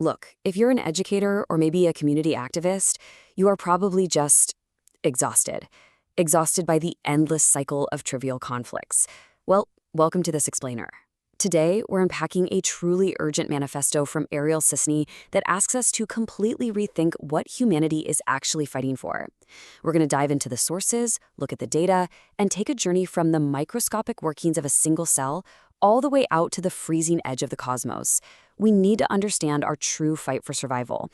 Look, if you're an educator or maybe a community activist, you are probably just exhausted. Exhausted by the endless cycle of trivial conflicts. Well, welcome to this explainer. Today, we're unpacking a truly urgent manifesto from Ariel Scisney that asks us to completely rethink what humanity is actually fighting for. We're going to dive into the sources, look at the data, and take a journey from the microscopic workings of a single cell all the way out to the freezing edge of the cosmos. We need to understand our true fight for survival.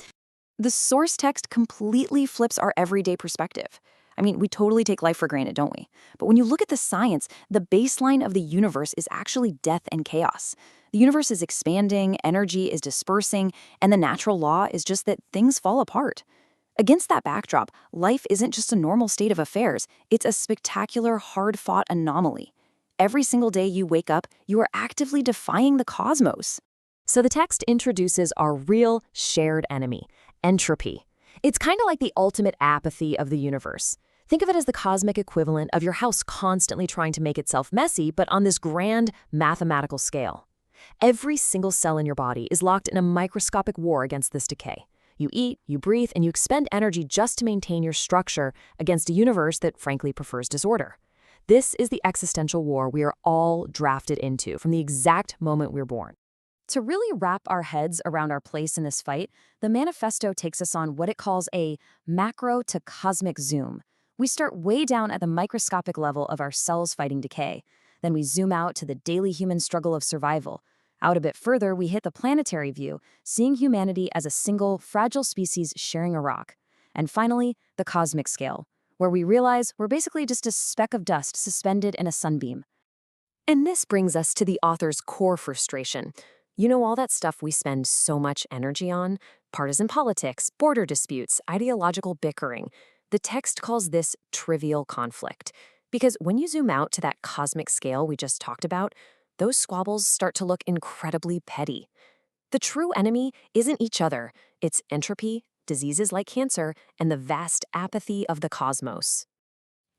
The source text completely flips our everyday perspective. I mean, we totally take life for granted, don't we? But when you look at the science, the baseline of the universe is actually death and chaos. The universe is expanding, energy is dispersing, and the natural law is just that things fall apart. Against that backdrop, life isn't just a normal state of affairs, it's a spectacular, hard-fought anomaly. Every single day you wake up, you are actively defying the cosmos. So the text introduces our real shared enemy, entropy. It's kind of like the ultimate apathy of the universe. Think of it as the cosmic equivalent of your house constantly trying to make itself messy, but on this grand mathematical scale. Every single cell in your body is locked in a microscopic war against this decay. You eat, you breathe, and you expend energy just to maintain your structure against a universe that frankly prefers disorder. This is the existential war we are all drafted into from the exact moment we're born. To really wrap our heads around our place in this fight, the manifesto takes us on what it calls a macro to cosmic zoom. We start way down at the microscopic level of our cells fighting decay. Then we zoom out to the daily human struggle of survival. Out a bit further, we hit the planetary view, seeing humanity as a single, fragile species sharing a rock. And finally, the cosmic scale, where we realize we're basically just a speck of dust suspended in a sunbeam. And this brings us to the author's core frustration. You know, all that stuff we spend so much energy on? Partisan politics, border disputes, ideological bickering. The text calls this trivial conflict. Because when you zoom out to that cosmic scale we just talked about, those squabbles start to look incredibly petty. The true enemy isn't each other. It's entropy, diseases like cancer, and the vast apathy of the cosmos.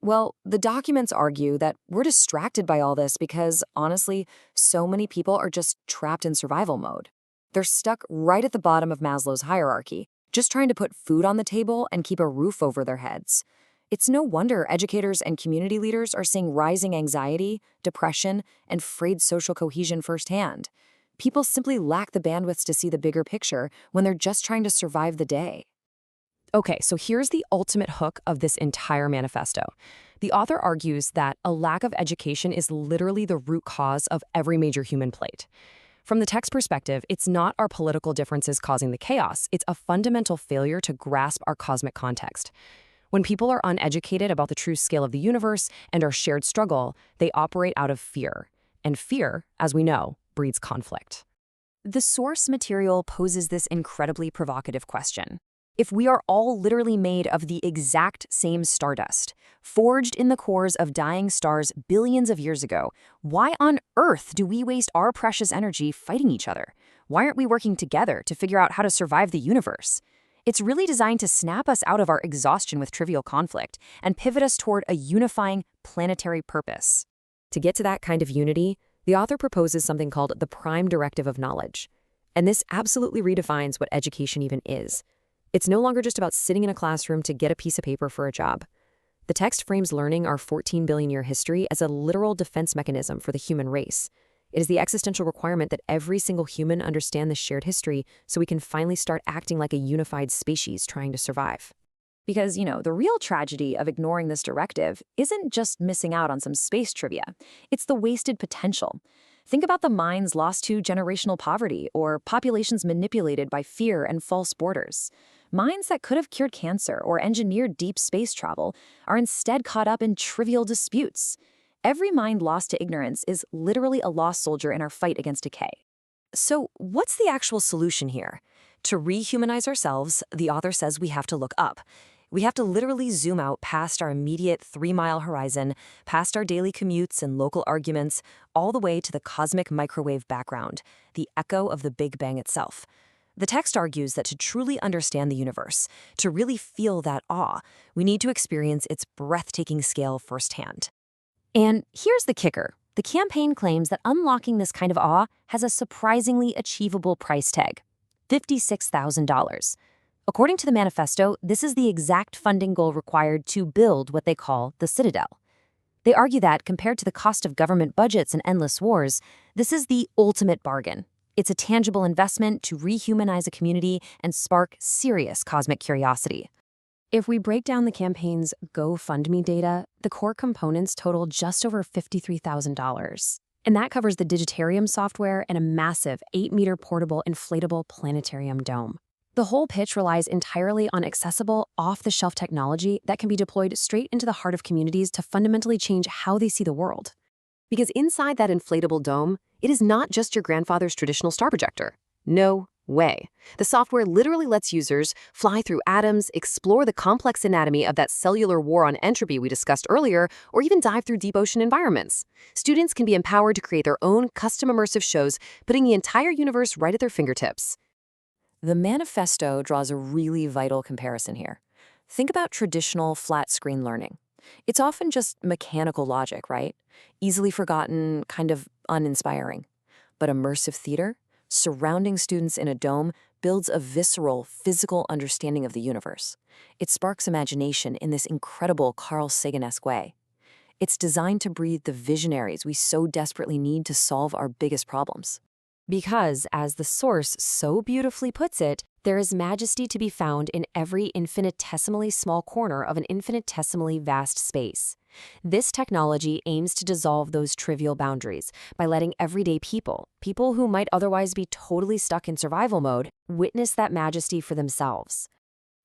Well, the documents argue that we're distracted by all this because, honestly, so many people are just trapped in survival mode. They're stuck right at the bottom of Maslow's hierarchy, just trying to put food on the table and keep a roof over their heads. It's no wonder educators and community leaders are seeing rising anxiety, depression, and frayed social cohesion firsthand. People simply lack the bandwidth to see the bigger picture when they're just trying to survive the day. Okay, so here's the ultimate hook of this entire manifesto. The author argues that a lack of education is literally the root cause of every major human plight. From the text perspective, it's not our political differences causing the chaos, it's a fundamental failure to grasp our cosmic context. When people are uneducated about the true scale of the universe and our shared struggle, they operate out of fear. And fear, as we know, breeds conflict. The source material poses this incredibly provocative question. If we are all literally made of the exact same stardust, forged in the cores of dying stars billions of years ago, why on earth do we waste our precious energy fighting each other? Why aren't we working together to figure out how to survive the universe? It's really designed to snap us out of our exhaustion with trivial conflict and pivot us toward a unifying planetary purpose. To get to that kind of unity, the author proposes something called the prime directive of knowledge. And this absolutely redefines what education even is. It's no longer just about sitting in a classroom to get a piece of paper for a job. The text frames learning our 14 billion year history as a literal defense mechanism for the human race. It is the existential requirement that every single human understand this shared history so we can finally start acting like a unified species trying to survive. Because, the real tragedy of ignoring this directive isn't just missing out on some space trivia. It's the wasted potential. Think about the minds lost to generational poverty or populations manipulated by fear and false borders. Minds that could have cured cancer or engineered deep space travel are instead caught up in trivial disputes. Every mind lost to ignorance is literally a lost soldier in our fight against decay. So, what's the actual solution here? To rehumanize ourselves, the author says we have to look up. We have to literally zoom out past our immediate 3-mile horizon, past our daily commutes and local arguments, all the way to the cosmic microwave background, the echo of the Big Bang itself. The text argues that to truly understand the universe, to really feel that awe, we need to experience its breathtaking scale firsthand. And here's the kicker. The campaign claims that unlocking this kind of awe has a surprisingly achievable price tag. $56,000. According to the manifesto, this is the exact funding goal required to build what they call the Citadel. They argue that, compared to the cost of government budgets and endless wars, this is the ultimate bargain. It's a tangible investment to rehumanize a community and spark serious cosmic curiosity. If we break down the campaign's GoFundMe data, the core components total just over $53,000. And that covers the Digitarium software and a massive 8-meter portable inflatable planetarium dome. The whole pitch relies entirely on accessible, off-the-shelf technology that can be deployed straight into the heart of communities to fundamentally change how they see the world. Because inside that inflatable dome, it is not just your grandfather's traditional star projector. No way. The software literally lets users fly through atoms, explore the complex anatomy of that cellular war on entropy we discussed earlier, or even dive through deep ocean environments. Students can be empowered to create their own custom immersive shows, putting the entire universe right at their fingertips. The manifesto draws a really vital comparison here. Think about traditional flat-screen learning. It's often just mechanical logic, right? Easily forgotten, kind of uninspiring. But immersive theater, surrounding students in a dome, builds a visceral, physical understanding of the universe. It sparks imagination in this incredible Carl Sagan-esque way. It's designed to breathe the visionaries we so desperately need to solve our biggest problems. Because, as the source so beautifully puts it, there is majesty to be found in every infinitesimally small corner of an infinitesimally vast space. This technology aims to dissolve those trivial boundaries by letting everyday people who might otherwise be totally stuck in survival mode, witness that majesty for themselves.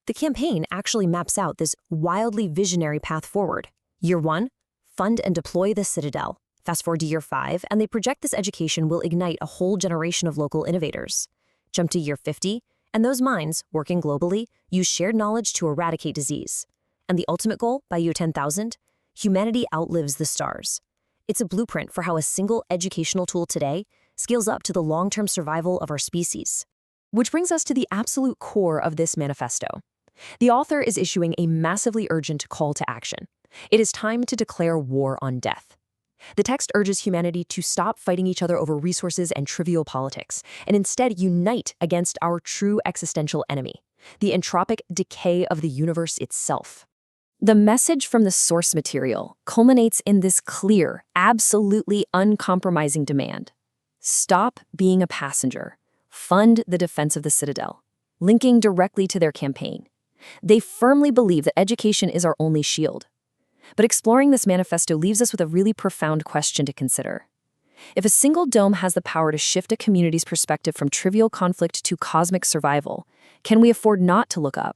The campaign actually maps out this wildly visionary path forward. Year 1, fund and deploy the Citadel. Fast forward to year 5, and they project this education will ignite a whole generation of local innovators. Jump to year 50, and those minds, working globally, use shared knowledge to eradicate disease. And the ultimate goal, by year 10,000, humanity outlives the stars. It's a blueprint for how a single educational tool today scales up to the long-term survival of our species. Which brings us to the absolute core of this manifesto. The author is issuing a massively urgent call to action. It is time to declare war on death. The text urges humanity to stop fighting each other over resources and trivial politics, and instead unite against our true existential enemy, the entropic decay of the universe itself. The message from the source material culminates in this clear, absolutely uncompromising demand. Stop being a passenger. Fund the defense of the Citadel, linking directly to their campaign. They firmly believe that education is our only shield. But exploring this manifesto leaves us with a really profound question to consider. If a single dome has the power to shift a community's perspective from trivial conflict to cosmic survival, can we afford not to look up?